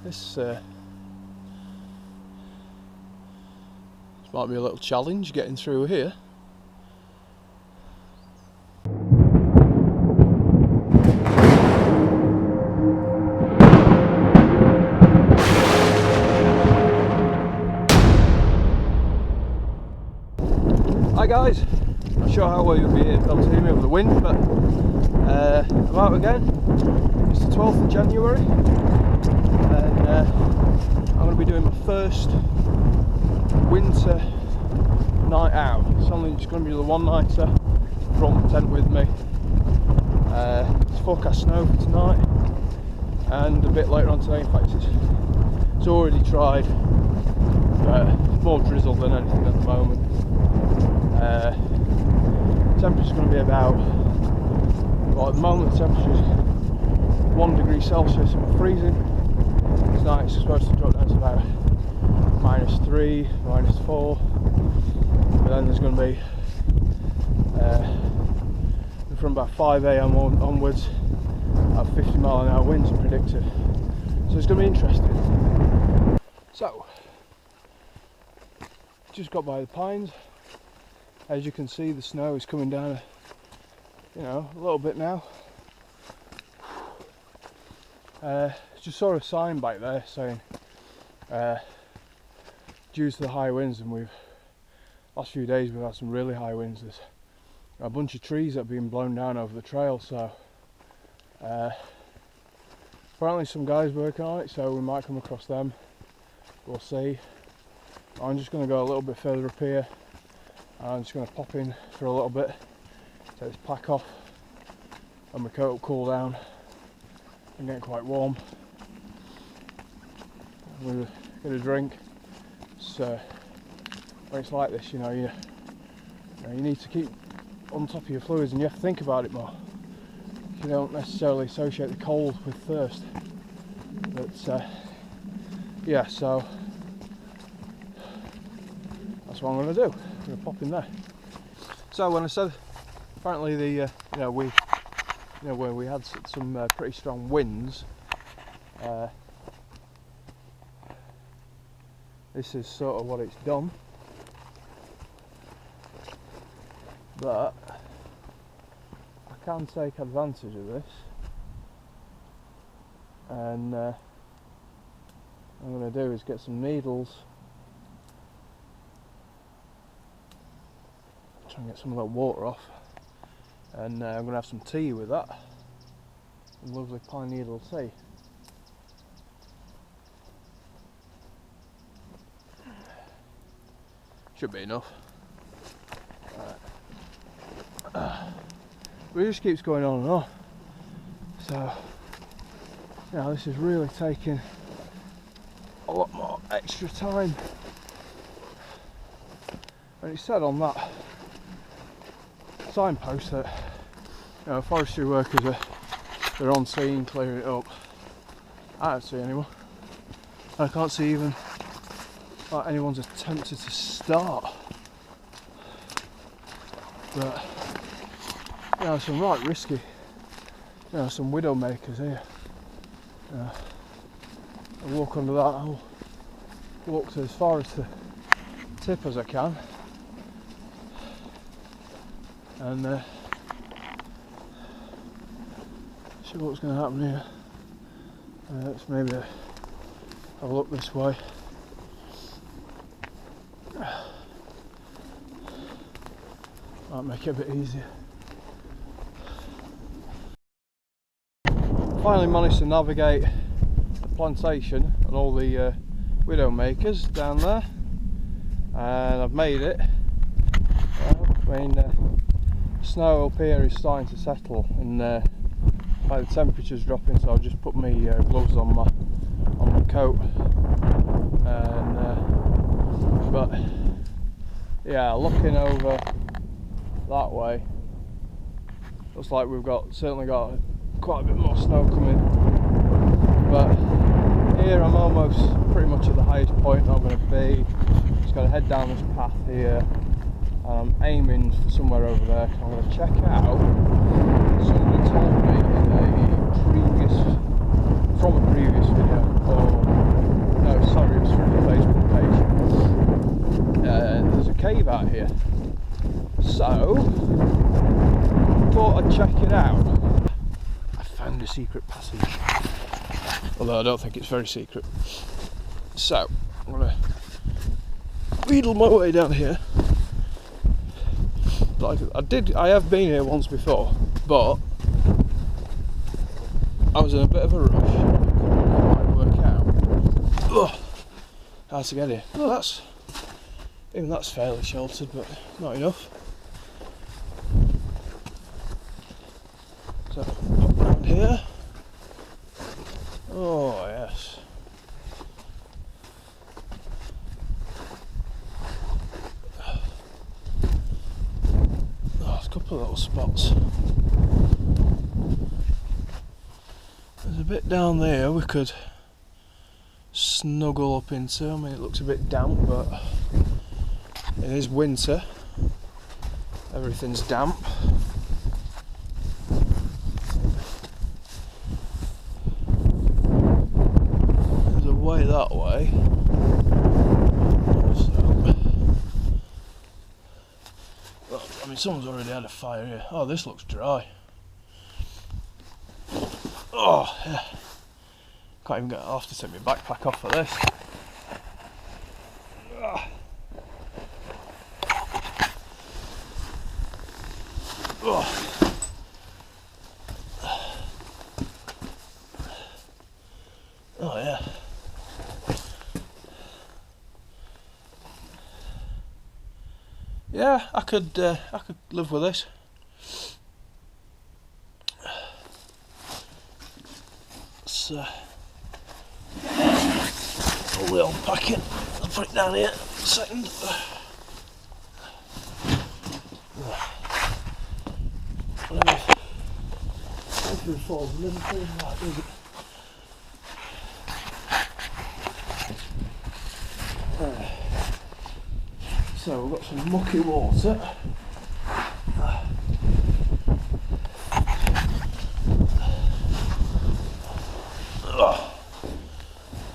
This might be a little challenge getting through here. Hi guys, not sure how well you'll be able to hear me over the wind, but I'm out again. It's the 12th of January and I'm going to be doing my first winter night out. It's only just going to be the one nighter. Brought my tent with me. It's forecast snow for tonight and a bit later on today. In fact, it's already tried, but it's more drizzle than anything at the moment. Temperature's going to be about, well, at the moment the temperature's 1 degree Celsius and we're freezing. Tonight it's supposed to drop down to about -3, -4, but then there's going to be from about 5 AM onwards about 50-mile-an-hour winds are predicted, so it's going to be interesting. So just got by the pines. As you can see, the snow is coming down, a little bit now. Just saw a sign back there saying due to the high winds, and last few days we've had some really high winds. There's a bunch of trees that have been blown down over the trail, so apparently some guys working on it, so we might come across them. We'll see. I'm just going to go a little bit further up here. I'm just going to pop in for a little bit, take this pack off, and my coat will cool down. I'm getting quite warm. I'm going to get a drink. So when it's like this, you need to keep on top of your fluids, and you have to think about it more. You don't necessarily associate the cold with thirst. But yeah, so that's what I'm going to do. I'm going to pop in there. So when I said apparently where we had some pretty strong winds, this is sort of what it's done, but I can take advantage of this, and what I'm going to do is get some needles, try and get some of that water off, and I'm going to have some tea with that, some lovely pine needle tea. Should be enough. But it just keeps going on and on, so this is really taking a lot more extra time. And it said on that signpost that forestry workers they're on scene clearing it up. I don't see anyone. I can't see even like anyone's attempted to start. But some right risky, some widow makers here. I'll walk under that. I'll walk to as far as the tip as I can, and see what's going to happen here. Let's maybe have a look this way. Might make it a bit easier. Finally managed to navigate the plantation and all the widow makers down there, and I've made it. Snow up here is starting to settle, and the temperature's dropping, so I've just put my gloves on my coat, and but yeah, looking over that way, looks like we've certainly got quite a bit more snow coming. But here I'm almost pretty much at the highest point I'm going to be. Just got to head down this path here, and I'm aiming for somewhere over there. I'm going to check out. Somebody told me in from a previous video, or thought I'd check it out. I found a secret passage, although I don't think it's very secret. So I'm gonna wheedle my way down here. Like I have been here once before, but I was in a bit of a rush. I couldn't work out how to get here. Well, even that's fairly sheltered, but not enough. So pop around here. Oh yes. A couple of little spots. There's a bit down there we could snuggle up into. I mean, it looks a bit damp, but it is winter. Everything's damp. There's a way that way. I mean, someone's already had a fire here. Oh, this looks dry. Oh, yeah. Can't even get. I'll have to take my backpack off for this. Oh yeah. Yeah, I could live with this. So pull the old packet. I'll put it down here. A second. Everything falls. It never falls right, does it? So we've got some mucky water.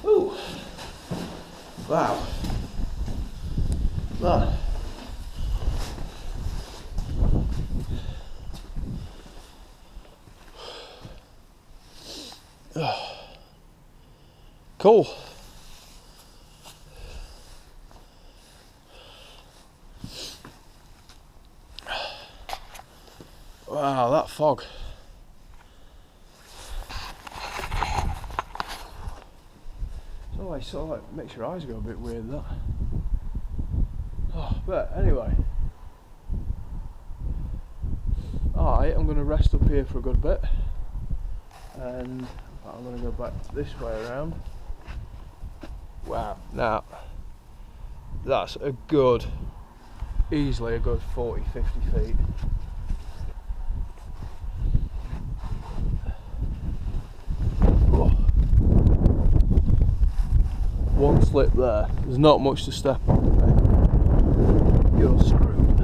Ooh. Wow. Man. Cool. Wow, that fog. Sort of like makes your eyes go a bit weird, that. Oh, but anyway. Alright, I'm going to rest up here for a good bit. And I'm going to go back this way around. Wow, now that's a good, easily a good 40-50 feet. One slip there, there's not much to step on. Okay? You're screwed.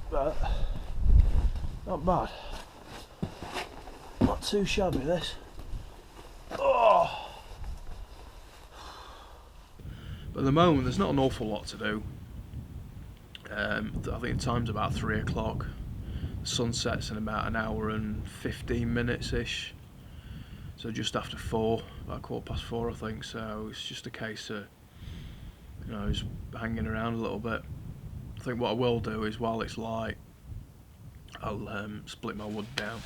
But not bad. Not too shabby this. Oh. But at the moment there's not an awful lot to do. I think the time's about 3 o'clock. The sun sets in about an hour and 15 minutes ish. So just after 4, about 4:15 I think, so it's just a case of, you know, just hanging around a little bit. I think what I will do is, while it's light, I'll split my wood down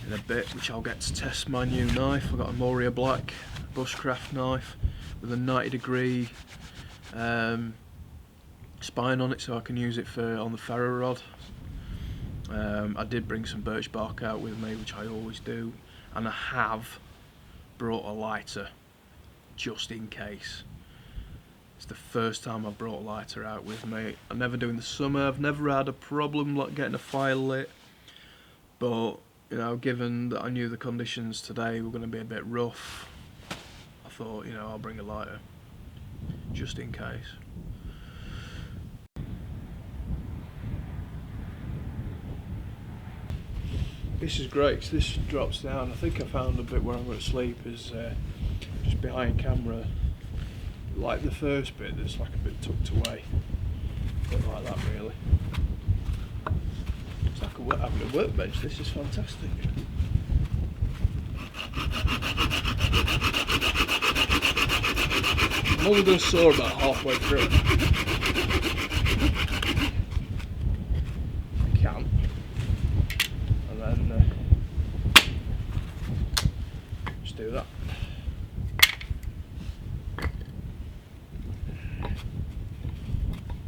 in a bit, which I'll get to test my new knife. I've got a Moria Black bushcraft knife with a 90-degree spine on it, so I can use it on the ferro rod. I did bring some birch bark out with me, which I always do. And I have brought a lighter just in case. It's the first time I've brought a lighter out with me. I never do in the summer. I've never had a problem like getting a fire lit. But, you know, given that I knew the conditions today were going to be a bit rough, I thought, you know, I'll bring a lighter just in case. This is great, so this drops down. I think I found a bit where I'm going to sleep is just behind camera, like the first bit that's like a bit tucked away, a bit like that really. having a workbench. This is fantastic. I'm only going to saw about halfway through. I can. And then just do that.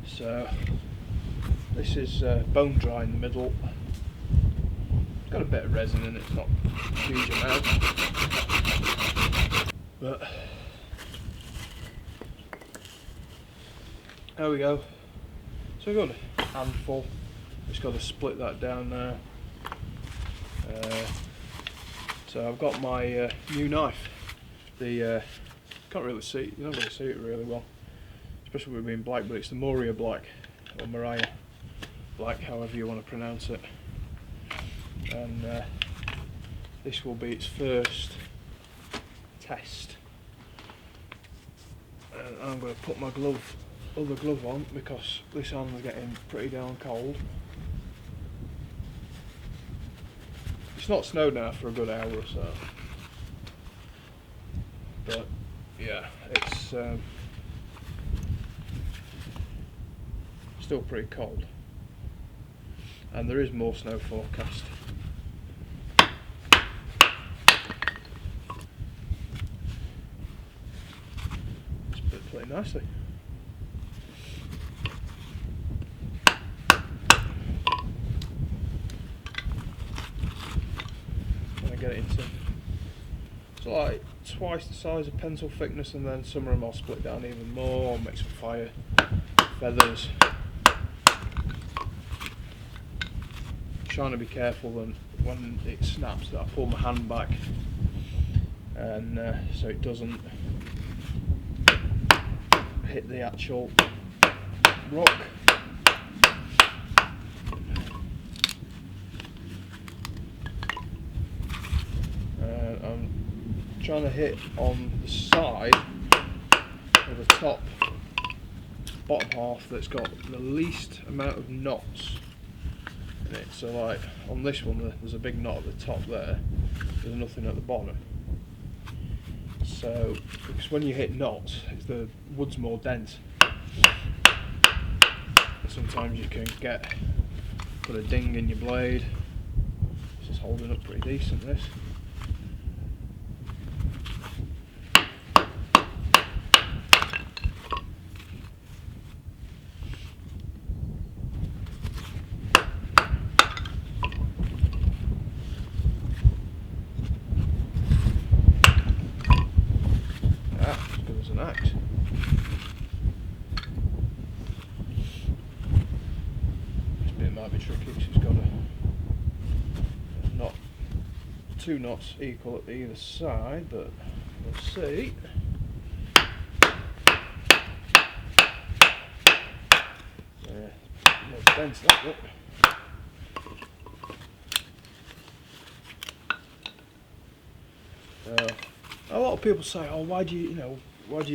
So this is bone dry in the middle. It's got a bit of resin in it, it's not a huge amount. But there we go. So we've got a handful. Just got to split that down now. So I've got my new knife. The can't really see it. You're not going to see it really well, especially with it being black. But it's the Moria Black or Mariah Black, however you want to pronounce it. And this will be its first test. And I'm going to put my other glove on because this hand's getting pretty damn cold. It's not snowed now for a good hour or so, but yeah, it's still pretty cold, and there is more snow forecast. It's split pretty nicely. Get it into, it's like twice the size of pencil thickness, and then some of them I'll split down even more, make some fire feathers. Trying to be careful when it snaps that I pull my hand back, and so it doesn't hit the actual rock. I'm trying to hit on the side of the top bottom half that's got the least amount of knots in it. So like on this one there's a big knot at the top there, there's nothing at the bottom. So because when you hit knots, the wood's more dense, sometimes you can put a ding in your blade. This is holding up pretty decent, this. An axe. This bit might be tricky because it's got a knot, two knots equal at either side, but we'll see. Yeah, more dense that look. A lot of people say, "Oh, why do you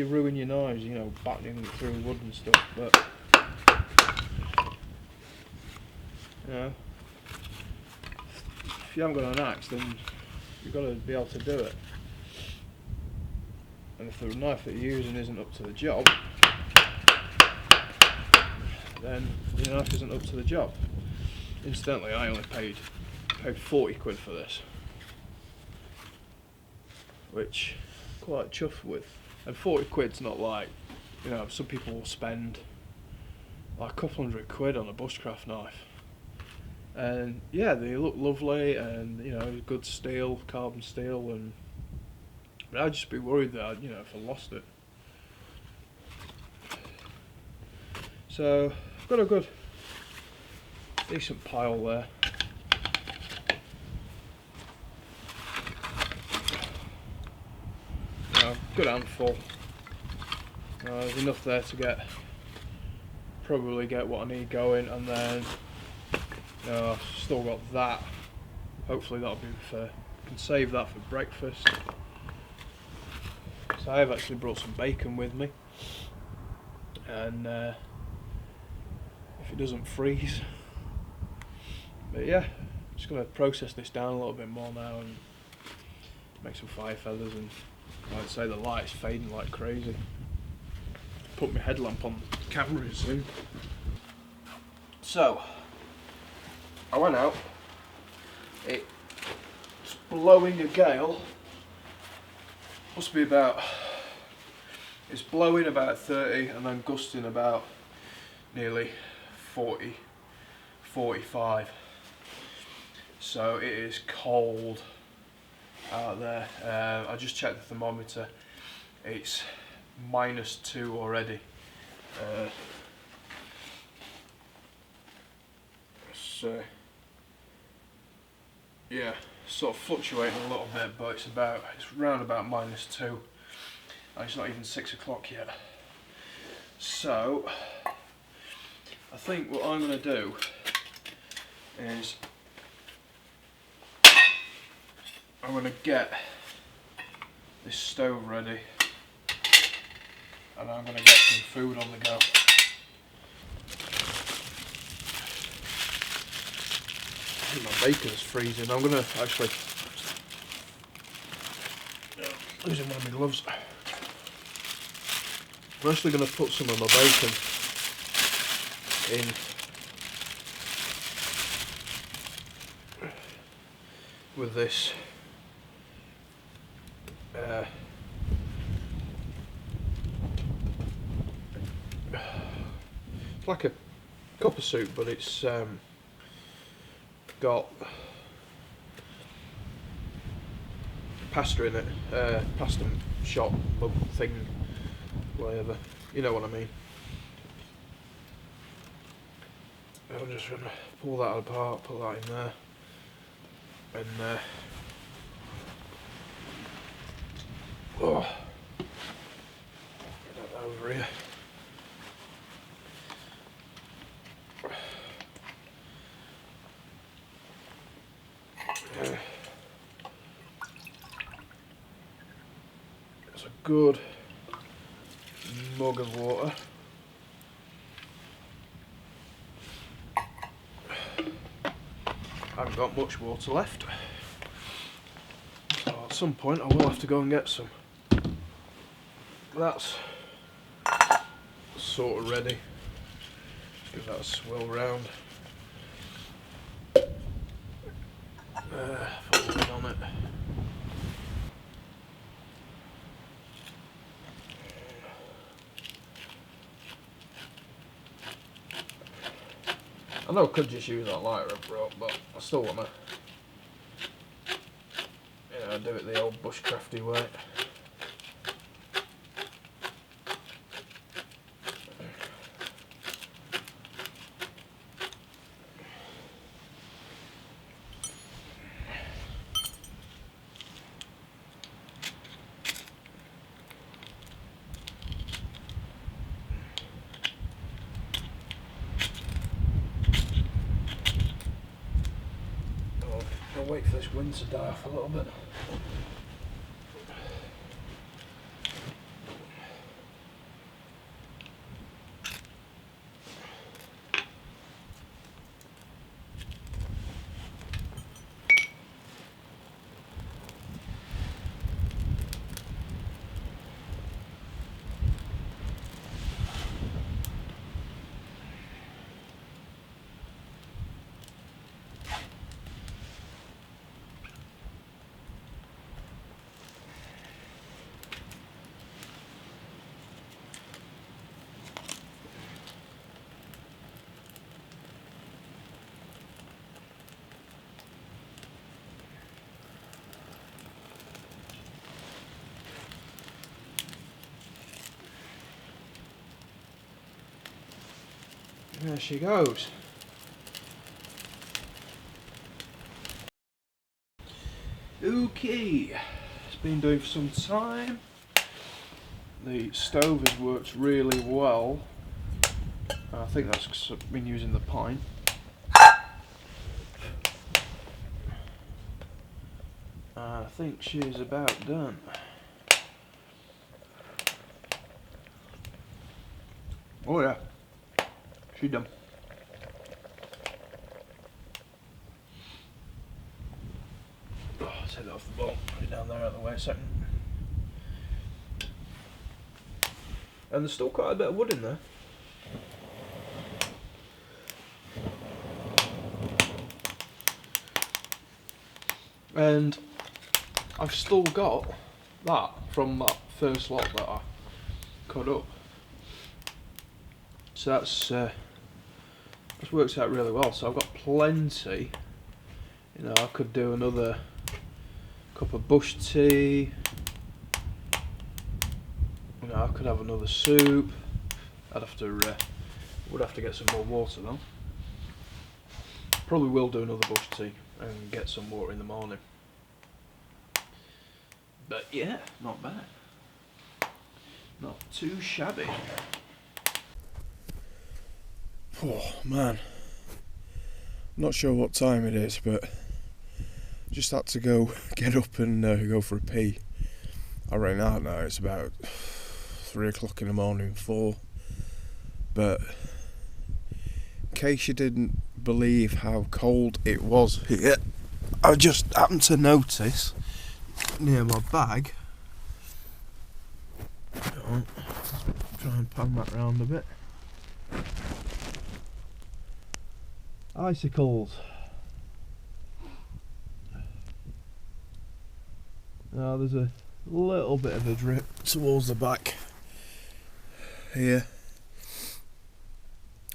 ruin your knives? You know, battering through wood and stuff." But you know, if you haven't got an axe, then you've got to be able to do it. And if the knife that you're using isn't up to the job, then your knife isn't up to the job. Incidentally, I only paid 40 quid for this, which I'm quite chuffed with. And 40 quid's not like, you know, some people will spend like a couple £100 on a bushcraft knife. And yeah, they look lovely, and you know, good steel, carbon steel, and but I'd just be worried that, you know, if I lost it. So I've got a good, decent pile there. Good handful. There's enough there to probably get what I need going, and then I've still got that. Hopefully that'll be I can save that for breakfast. So I have actually brought some bacon with me, and if it doesn't freeze, But yeah, just gonna process this down a little bit more now and make some fire feathers, and like I say, the light's fading like crazy. Put my headlamp on the camera soon. So, I went out, it's blowing a gale, must be about, it's blowing about 30 and then gusting about nearly 40, 45. So it is cold out there. I just checked the thermometer, it's -2 already. So yeah, sort of fluctuating a little bit, but it's around about -2, and it's not even 6 o'clock yet. So I think what I'm going to do is I'm going to get this stove ready, and I'm going to get some food on the go. I think my bacon's freezing. I'm going to actually, losing one of my gloves. I'm actually going to put some of my bacon in with this it's like a cup of soup, but it's got pasta in it, pasta shop thing, whatever, you know what I mean. I'm just going to pull that apart, put that in there, and oh, get that over here. It's a good mug of water. I haven't got much water left, so at some point I will have to go and get some. That's sort of ready. Just give that a swirl round. Put the lid on it. I know I could just use that lighter up rope, but I still want to, you know, do it the old bushcrafty way. I'll wait for this wind to die off a little bit. There she goes. Okay, it's been doing for some time. The stove has worked really well. I think that's 'cause I've been using the pine. I think she's about done. Oh yeah, she's done. take it off the boat, put it down there out of the way a second. And there's still quite a bit of wood in there. And I've still got that from that first lot that I cut up. So that's works out really well. So I've got plenty. You know, I could do another cup of bush tea. You know, I could have another soup. I'd have to would have to get some more water though. Probably will do another bush tea and get some water in the morning. But yeah, not bad. Not too shabby. Oh man, I'm not sure what time it is, but just had to go get up and go for a pee. I ran out now. It's about 3 o'clock in the morning, 4. But in case you didn't believe how cold it was here, I just happened to notice near my bag. Try and pan that round a bit. Icicles. Now there's a little bit of a drip towards the back here,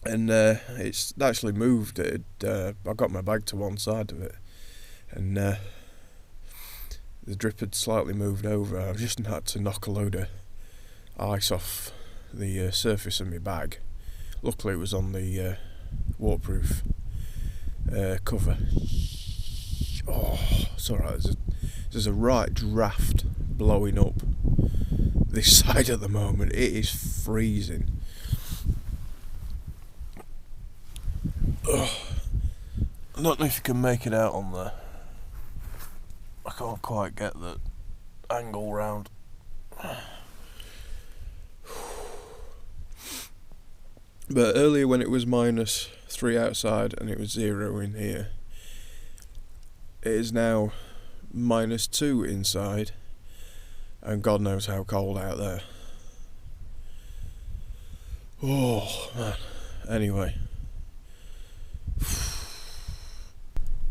and it's actually moved. I got my bag to one side of it, and the drip had slightly moved over. I just had to knock a load of ice off the surface of my bag. Luckily it was on the waterproof cover. Oh, it's alright. There's a right draft blowing up this side at the moment. It is freezing. I don't know if you can make it out on there. I can't quite get the angle round. But earlier when it was -3 outside and it was 0 in here, it is now -2 inside, and God knows how cold out there. Oh man. Anyway.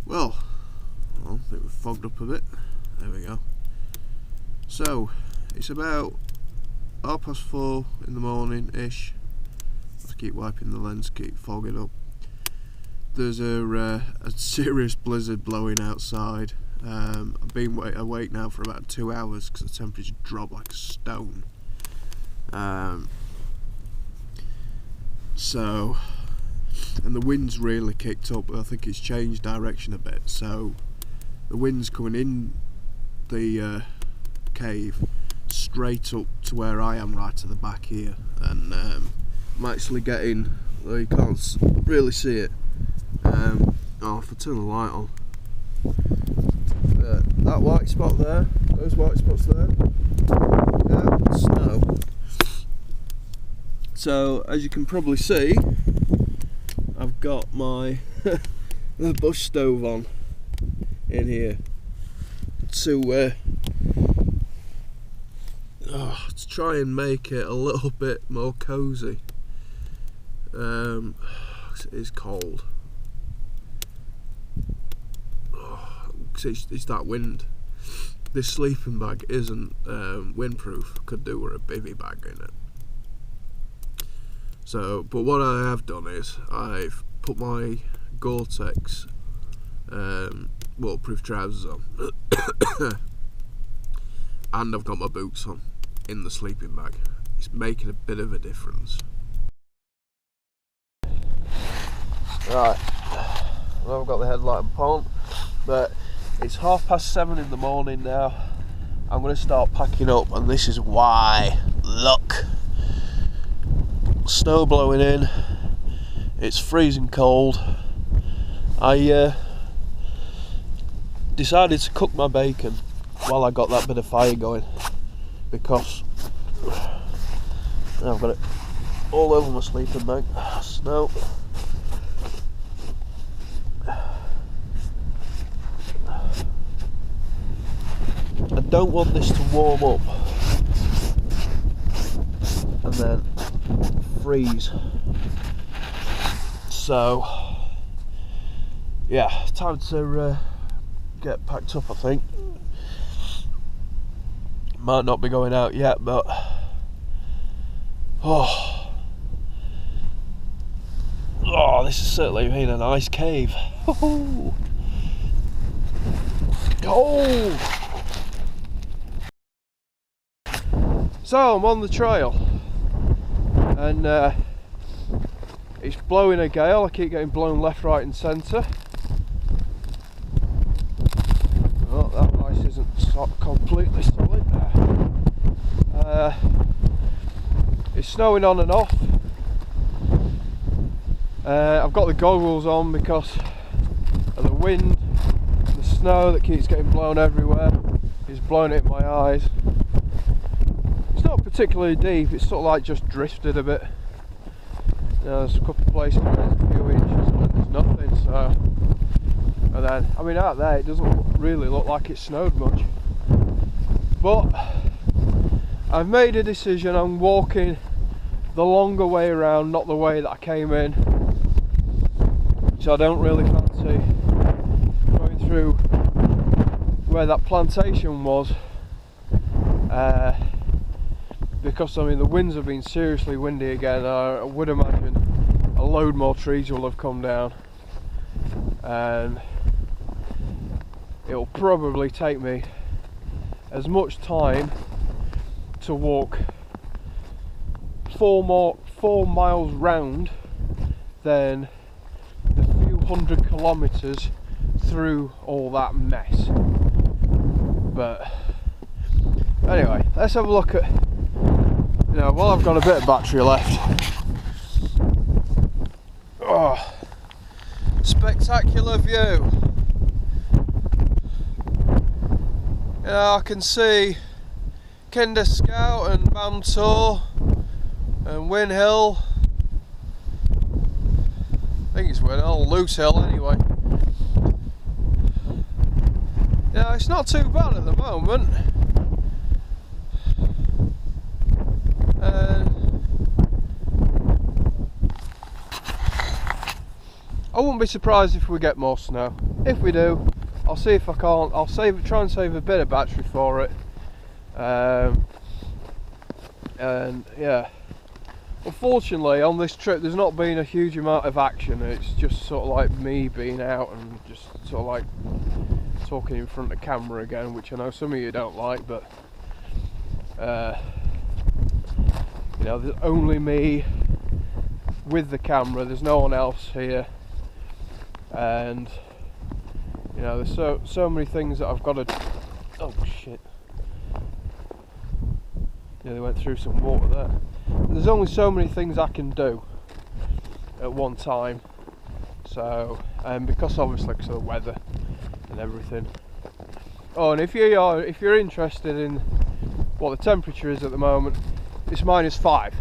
Well, I think we've fogged up a bit. There we go. So, it's about 4:30 in the morning ish. I have to keep wiping the lens, keep fogging up. There's a serious blizzard blowing outside. I've been awake now for about 2 hours because the temperature dropped like a stone. So, and the wind's really kicked up. I think it's changed direction a bit. So, the wind's coming in the cave straight up to where I am, right at the back here, and I'm actually getting. Though you can't really see it. Oh, if I turn the light on. That white spot there, those white spots there, that's snow. So, as you can probably see, I've got my the bush stove on in here to try and make it a little bit more cosy. It is cold. It's that wind. This sleeping bag isn't windproof. Could do with a bivvy bag in it. So, but what I have done is I've put my Gore-Tex waterproof trousers on, and I've got my boots on in the sleeping bag. It's making a bit of a difference. Right, well, I've got the headlight on, but it's 7:30 in the morning now. I'm going to start packing up, and this is why. Look, snow blowing in. It's freezing cold. I decided to cook my bacon while I got that bit of fire going, because I've got it all over my sleeping bag. Snow. don't want this to warm up and then freeze. So yeah, time to get packed up, I think. Might not be going out yet, but oh, this has certainly been a nice cave. Oh, cold. So I'm on the trail, and it's blowing a gale. I keep getting blown left, right and centre. Oh, that ice isn't completely solid. It's snowing on and off. I've got the goggles on because of the wind. The snow that keeps getting blown everywhere is blowing it in my eyes. It's not particularly deep, it's sort of like just drifted a bit. You know, there's a couple of places where there's a few inches and then there's nothing, so. And then, I mean, out there it doesn't really look like it snowed much. But I've made a decision, I'm walking the longer way around, not the way that I came in. So I don't really fancy going through where that plantation was. Because I mean the winds have been seriously windy again. I would imagine a load more trees will have come down, and it'll probably take me as much time to walk 4 miles round than the few 100 kilometres through all that mess. But anyway, let's have a look at, you know, while I've got a bit of battery left. Oh, spectacular view. You know, I can see Kinder Scout and Bamtor and Win Hill. I think it's Win Hill, Loose Hill anyway. Yeah, it's not too bad at the moment. I wouldn't be surprised if we get more snow. If we do, I'll see if I can't. I'll try and save a bit of battery for it. And yeah, unfortunately on this trip there's not been a huge amount of action. It's just sort of like me being out and just sort of like talking in front of the camera again, which I know some of you don't like, but you know, there's only me with the camera, there's no one else here, and you know, there's so many things that I've got to. Oh shit. Yeah, they went through some water there. There's only so many things I can do at one time. So, because obviously because of the weather and everything. Oh, and if you're interested in what the temperature is at the moment, it's -5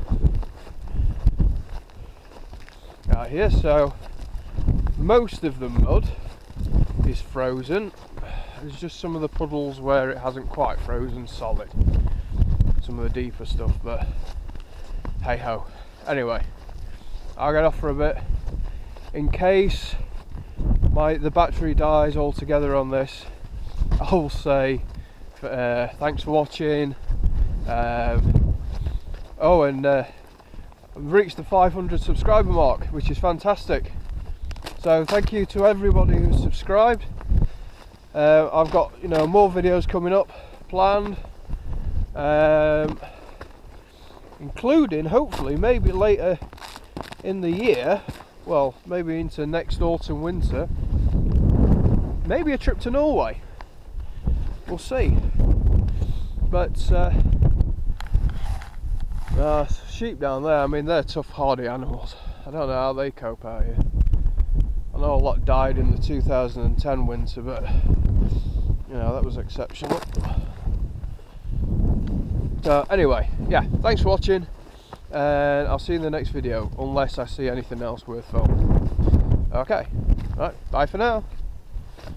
out here. So most of the mud is frozen. There's just some of the puddles where it hasn't quite frozen solid. Some of the deeper stuff, but hey ho. Anyway, I'll get off for a bit. In case the battery dies altogether on this, I'll say thanks for watching. Oh, and I've reached the 500 subscriber mark, which is fantastic. So thank you to everybody who's subscribed. I've got, you know, more videos coming up planned. Including hopefully maybe later in the year, well maybe into next autumn winter, maybe a trip to Norway, we'll see. But sheep down there, I mean they're tough hardy animals. I don't know how they cope out here. I know a lot died in the 2010 winter, but you know, that was exceptional. So anyway, yeah, thanks for watching, and I'll see you in the next video, unless I see anything else worth filming. Okay, right, bye for now.